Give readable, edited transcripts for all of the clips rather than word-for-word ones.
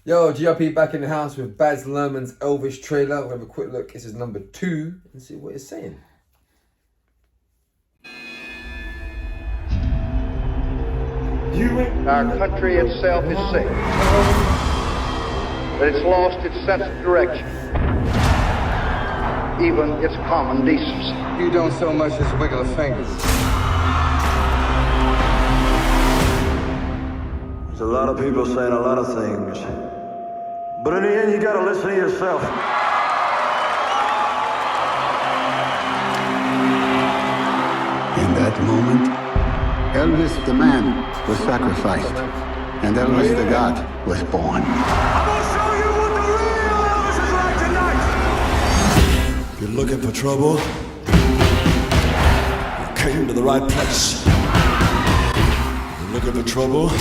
Yo, GRP back in the house with Baz Luhrmann's Elvis trailer. We'll have a quick look. This is number 2 and see what it's saying. Our country itself is sick, but it's lost its sense of direction, even its common decency. You don't so much as wiggle a finger. There's a lot of people saying a lot of things, but in the end, you gotta listen to yourself. In that moment, Elvis the man was sacrificed, and Elvis the God was born. I'm gonna show you what the real Elvis is like tonight. You're looking for trouble? You came to the right place. You're looking for trouble?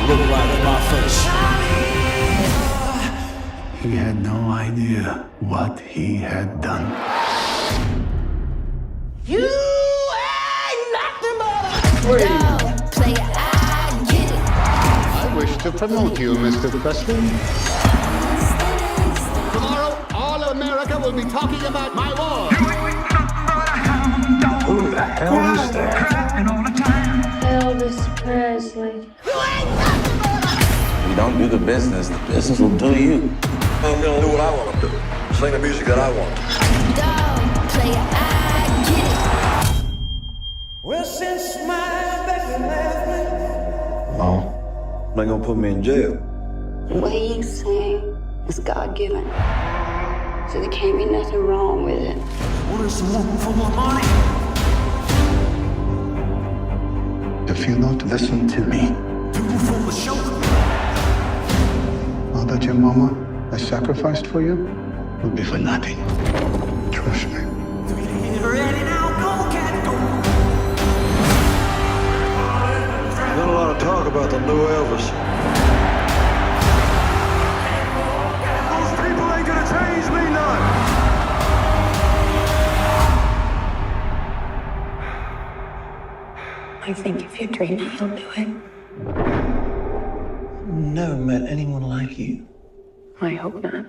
Look right at my face. He had no idea what he had done. You ain't nothing but a dog player. I get it. I wish to promote you, Mr. Presley. Tomorrow, all of America will be talking about my war. Who the hell is that? Elvis Presley. You don't do the business will do you. I'm gonna do what I want to do. Sing the music that I want. Dog player. I get it. Well, since my baby left me. Oh, they gonna put me in jail. The way you sing is God-given. So there can't be nothing wrong with it. What is the woman for my money? If you don't listen to me, People from the show. all that your mama has sacrificed for you will be for nothing. Trust me. Ready now, go, cat, go. Been a lot of talk about the new Elvis. Those people ain't gonna change me none. I think if you dream it, you'll do it. Never met anyone like you. I hope not.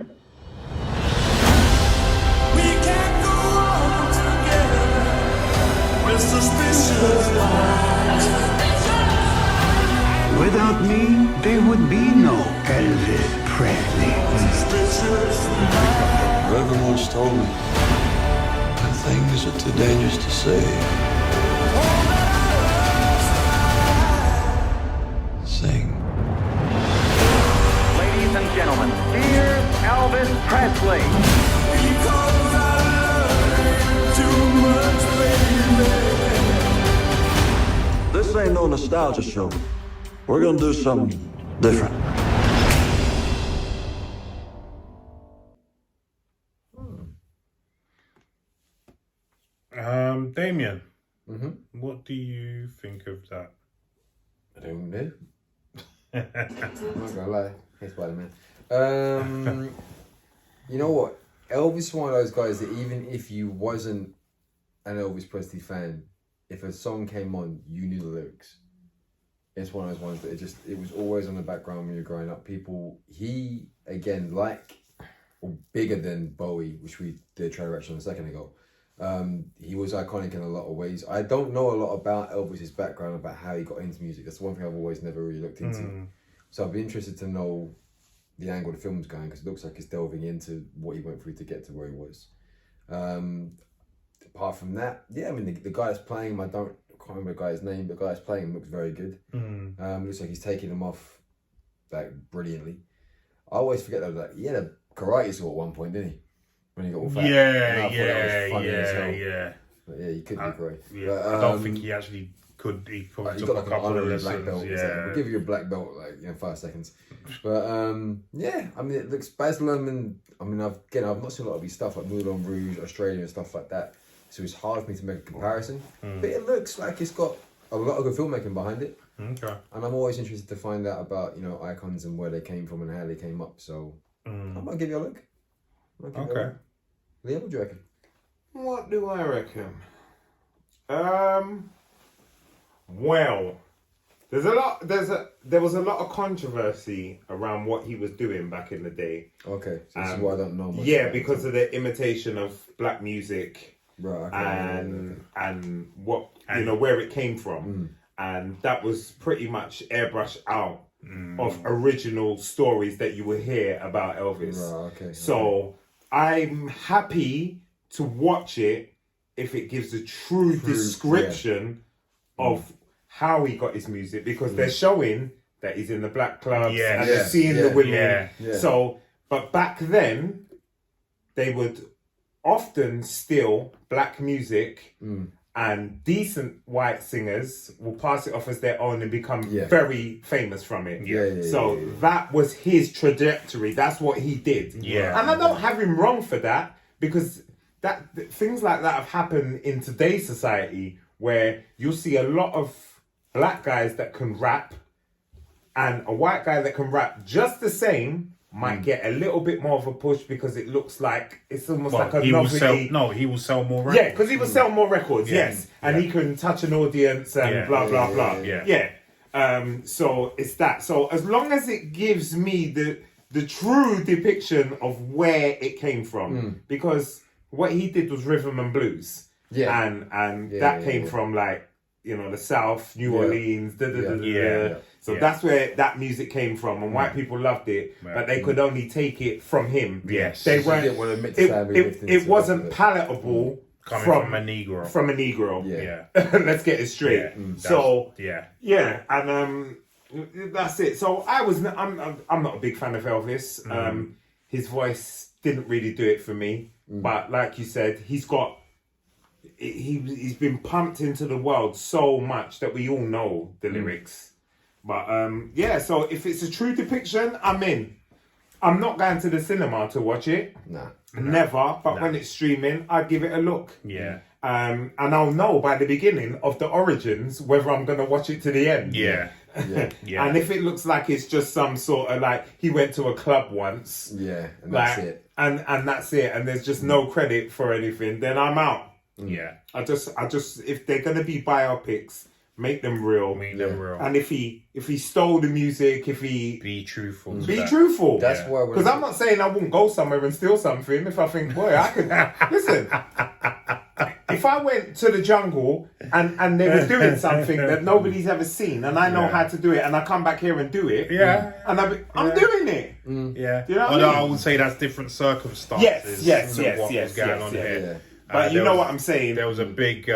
We can't go on together with suspicious lies. Without me, there would be no Elvis Presley. Suspicious lies. Everyone's told me that things are too dangerous to say. Sing. Ladies and gentlemen, here's Elvis Presley. Because I love you too much, baby. This ain't no nostalgia show. We're gonna do something different. Damien, what do you think of that? I don't know. I'm not gonna lie. Hey, Spider-Man. You know what? Elvis is one of those guys that even if you wasn't an Elvis Presley fan, if a song came on, you knew the lyrics. It's one of those ones that it was always on the background when you were growing up. He, again, bigger than Bowie, which we did a trailer reaction on a second ago. He was iconic in a lot of ways. I don't know a lot about Elvis's background, about how he got into music. That's the one thing I've always never really looked into. So I'd be interested to know the angle the film's going, because it looks like it's delving into what he went through to get to where he was. Apart from that, yeah, I mean, the guy that's playing him, I can't remember the guy's name, but the guy that's playing him looks very good. Looks like he's taking him off brilliantly. I always forget that he had a karate sword at one point, didn't he? When he got all fat. Yeah. But yeah, he could be great. Yeah, But, I don't think he actually could. He probably he took got a like an couple of honorary black lessons. belt. Yeah. We'll give you a black belt in 5 seconds. But yeah, I mean, it looks Baz Luhrmann. I mean, I've not seen a lot of his stuff like Moulin Rouge, Australia, and stuff like that. So it's hard for me to make a comparison. But it looks like it's got a lot of good filmmaking behind it. Okay. And I'm always interested to find out about icons and where they came from and how they came up. So I might give you a look. Okay. Liam, what do you reckon? What do I reckon? Well, There was a lot of controversy around what he was doing back in the day. Okay, so this is why I don't know much. Yeah, because of the imitation of black music, right? Okay, and what where it came from, and that was pretty much airbrushed out of original stories that you would hear about Elvis. Right, okay. So I'm happy to watch it if it gives a true description of how he got his music, because they're showing that he's in the black clubs and they're seeing the women. Yeah. So, but back then, they would often steal black music and decent white singers will pass it off as their own and become very famous from it. So that was his trajectory. That's what he did. Yeah. And I don't have him wrong for that, because things like that have happened in today's society, where you'll see a lot of black guys that can rap and a white guy that can rap just the same might get a little bit more of a push, because it looks like it's almost like a novelty. He will sell more records. Yeah, because he will sell more records, yes. And he can touch an audience and blah, blah, blah. So it's that. So as long as it gives me the true depiction of where it came from, because what he did was rhythm and blues. Yeah. And that came from like, the South, New Orleans, So that's where that music came from, and white people loved it, but they could only take it from him. Yes. They weren't. It wasn't palatable coming from a Negro. From a Negro. Yeah. Let's get it straight. And that's it. So I'm not a big fan of Elvis. His voice didn't really do it for me, but like you said, he's been pumped into the world so much that we all know the lyrics. But so if it's a true depiction, I'm in. I'm not going to the cinema to watch it. Never. But when it's streaming, I'd give it a look. Yeah. And I'll know by the beginning of the origins whether I'm going to watch it to the end. Yeah. And if it looks like it's just some sort of like he went to a club once. Yeah. And that's it. And that's it. And there's just no credit for anything. Then I'm out. Yeah. I just if they're gonna be biopics, make them real. And if he stole the music, if he be truthful. That's why. Because I'm not saying I wouldn't go somewhere and steal something if I think, boy, I could listen. If I went to the jungle and they were doing something that nobody's ever seen, and I know how to do it, and I come back here and do it, and I'm doing it. Yeah. You know Although I would say that's different circumstances. Yes. What was going on here. But you know what I'm saying. There was a big,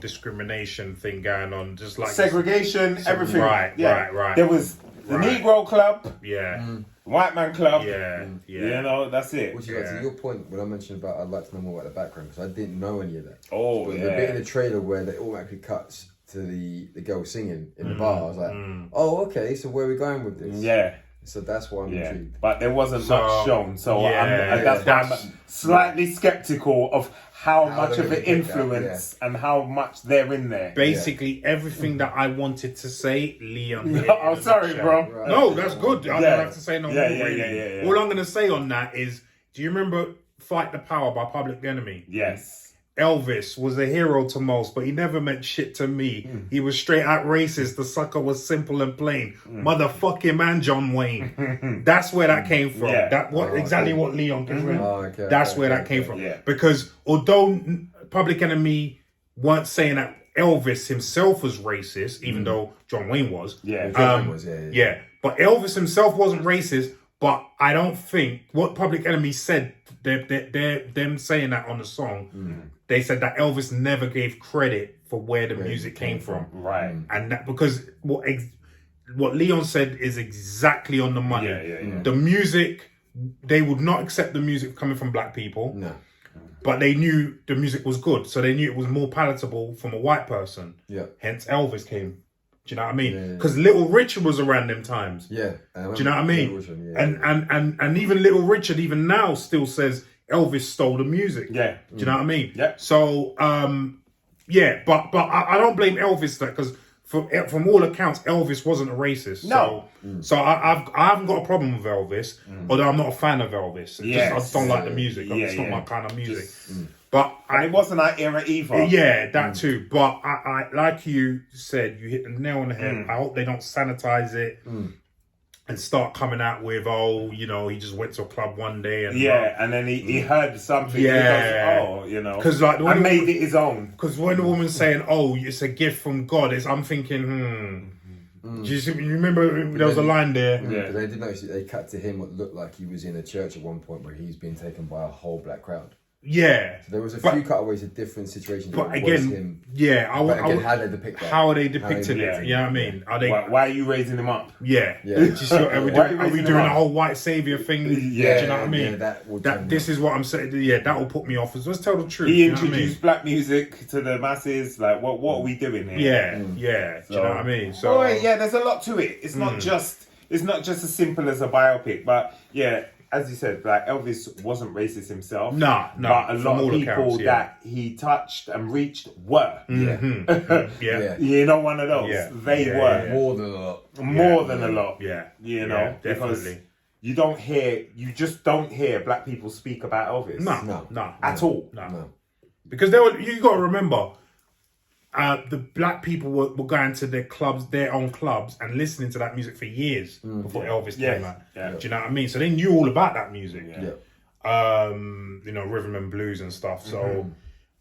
discrimination thing going on, just like segregation, everything. Right. There was the Negro Club. Yeah. White Man Club. Yeah. That's it. Which is to your point when I mentioned about I'd like to know more about the background, because I didn't know any of that. Oh, but the bit in the trailer where they automatically cuts to the girl singing in the bar, I was like, oh, okay, so where are we going with this? Yeah. So that's why I'm intrigued. But there wasn't much shown, so that's why I'm slightly skeptical of how much of an influence and how much they're in there. Basically, everything that I wanted to say, Leon. I'm sorry, bro. Right. No, that's good. I don't have to say no more. Yeah. All I'm going to say on that is, do you remember Fight the Power by Public Enemy? Yes. Elvis was a hero to most, but he never meant shit to me. He was straight out racist. The sucker was simple and plain. Motherfucking man, John Wayne. That's where that came from. Exactly what Leon can remember. That's where that came from. Because although Public Enemy weren't saying that Elvis himself was racist, even though John Wayne was. But Elvis himself wasn't racist. But I don't think what Public Enemy said, them saying that on the song, they said that Elvis never gave credit for where the music came from. Right. And that because what Leon said is exactly on the money. The music, they would not accept the music coming from black people. No. But they knew the music was good. So they knew it was more palatable from a white person. Yeah. Hence Elvis came. Do you know what I mean? Because Little Richard was around them times. Yeah. Do you know what I mean? And even Little Richard, even now, still says Elvis stole the music. Yeah. Do you know what I mean? Yeah. So, but I don't blame Elvis that, because from all accounts, Elvis wasn't a racist. No. So I haven't got a problem with Elvis, although I'm not a fan of Elvis. I just don't like the music. It's not my kind of music. But and it wasn't that era either. Yeah, that too. But I like you said, you hit the nail on the head. I hope they don't sanitize it and start coming out with, he just went to a club one day and and then he heard something. And he goes, because like I made it his own. Because when the woman's saying, it's a gift from God, I'm thinking, Do you remember there was a line there? Because they did notice they cut to him what looked like he was in a church at one point where he's being taken by a whole black crowd. Yeah. So there was a few cutaways of different situations. But again, how they depict that? How are they depicting it? You know what I mean? Are they? Why are you raising him up? Yeah. Just, are we doing a whole white savior thing? Do you know what I mean? This is what I'm saying. Yeah, that will put me off. Let's tell the truth. He introduced black music to the masses. Like, what are we doing here? Yeah. Do you know what I mean? So there's a lot to it. It's not just as simple as a biopic, but as you said, like Elvis wasn't racist himself. No. But a lot of people that he touched and reached were. You know, one of those. They were. More than a lot. More than a lot. You know, because you just don't hear black people speak about Elvis. No. At all. No. Because you got to remember, the black people were going to their own clubs, and listening to that music for years before Elvis came out. Do you know what I mean? So they knew all about that music. Rhythm and blues and stuff. So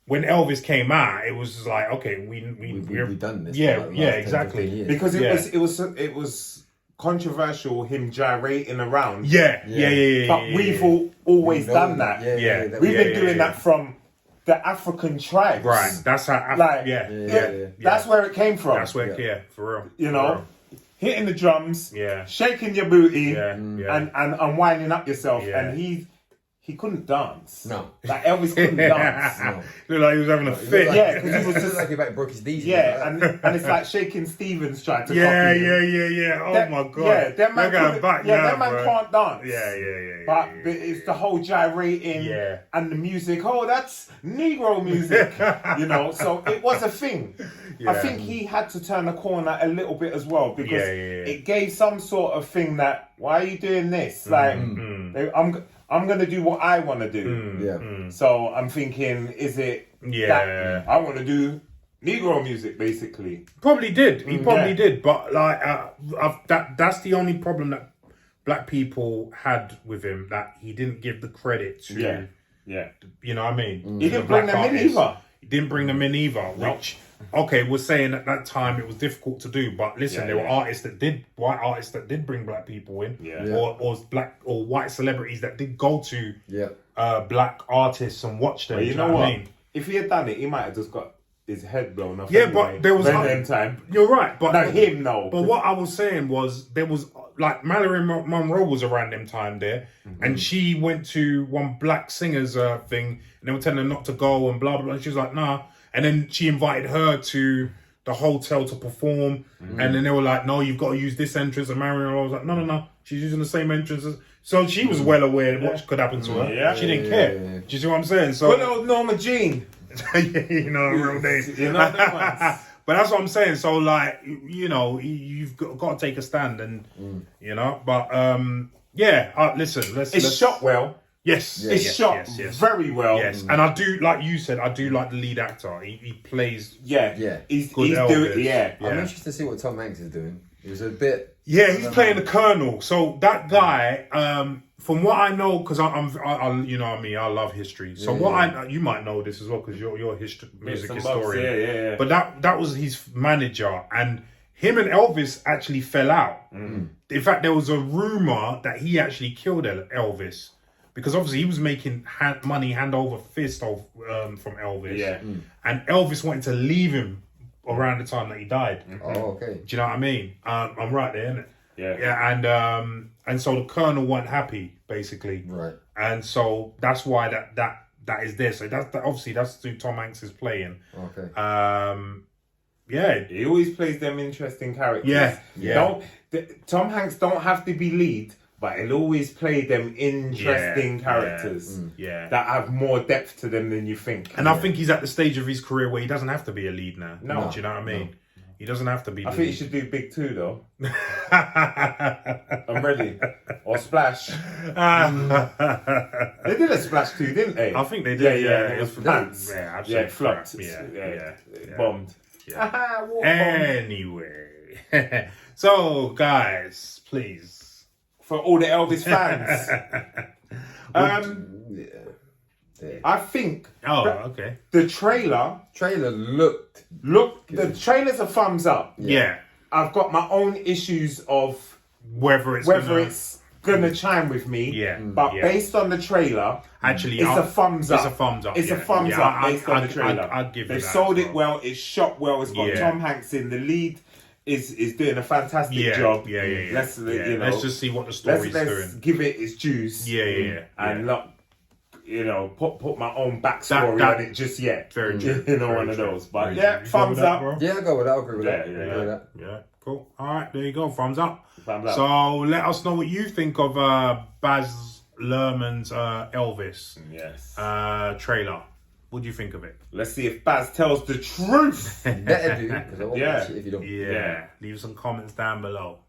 when Elvis came out, it was just like, okay, we've done this. Exactly. Because it was controversial, him gyrating around. But we've always done that. We've been doing that from the African tribes. Right. That's how. That's where it came from. That's where, for real. You know, hitting the drums, shaking your booty, and winding up yourself. And he couldn't dance. No. Like Elvis couldn't dance. Looked like he was having a fit. Because he was just like he broke his knees. And it's like Shaking Stevens trying to copy him. Oh my god. That man can't dance. Yeah. But it's the whole gyrating and the music. Oh, that's Negro music. So it was a thing. I think he had to turn the corner a little bit as well, because it gave some sort of thing that, why are you doing this? Like, I'm going to do what I want to do. So I'm thinking, is it that I want to do Negro music, basically? Probably did. He probably did. But like, that's the only problem that black people had with him, that he didn't give the credit to. You know what I mean? He didn't bring them in either. He didn't bring them in either, which... Okay, we're saying at that time it was difficult to do, but listen, there were white artists that did bring black people in, or black or white celebrities that did go to black artists and watch them. But you know what I mean? If he had done it, he might have just got his head blown off. But there was time. You're right, but not him, no. But what I was saying was, there was like Marilyn Monroe was around them time there, and she went to one black singers thing, and they were telling her not to go and blah blah blah. And she was like, nah. And then she invited her to the hotel to perform. And then they were like, no, you've got to use this entrance. And Marilyn was like, no. She's using the same entrance. So she was well aware of what could happen to her. She didn't care. Do you see what I'm saying? So, well, Norma Jean. You know, real name. But that's what I'm saying. So, like, you've got to take a stand. And, but, listen. It's shot well. Yes. It's shot very well. Yes. And I do, like you said, I do like the lead actor. He plays He's good Elvis. I'm interested to see what Tom Hanks is doing. He was a bit... Yeah, he's playing the Colonel. So that guy, from what I know, because I you know what I mean, I love history. So you might know this as well, because you're a music historian. But that was his manager, and him and Elvis actually fell out. In fact, there was a rumor that he actually killed Elvis. Because obviously he was making money hand over fist from Elvis. And Elvis wanted to leave him around the time that he died. Oh, okay. Do you know what I mean? I'm right there, innit? Yeah. And so the Colonel wasn't happy, basically. Right. And so that's why that is there. So obviously that's who Tom Hanks is playing. Okay. He always plays them interesting characters. Tom Hanks don't have to be lead, but he'll always play them interesting characters that have more depth to them than you think. And I think he's at the stage of his career where he doesn't have to be a lead now. No. Do you know what I mean? He doesn't have to be. I think you should do Big 2 though. I'm ready. Or Splash. They did a Splash 2, didn't they? I think they did. Yeah. It was pants. Yeah, absolutely. It flopped. Yeah. Bombed. Yeah. Anyway, so guys, please, for all the Elvis fans, I think. Oh, okay. The trailer looked. The trailer's a thumbs up. Yeah. I've got my own issues of whether it's gonna chime with me. Yeah. But based on the trailer, actually, it's a thumbs up. It's a thumbs up. It's a thumbs up based on the trailer. I'd give you They've that sold as it well. It's shot well. It's got Tom Hanks in the lead. Is doing a fantastic job. Yeah. Let's you know. Let's just see what the story's doing. Let's give it its juice. Yeah. And not, you know, put my own backstory on it just yet. Very true. You know, one of those. But thumbs up. Yeah, I'll go with that. I'll agree with that. Yeah. Cool. All right, there you go. Thumbs up. Thumbs up. So let us know what you think of Baz Luhrmann's Elvis trailer. What do you think of it? Let's see if Baz tells the truth. Better do, because I won't watch it if you don't. Yeah. Leave some comments down below.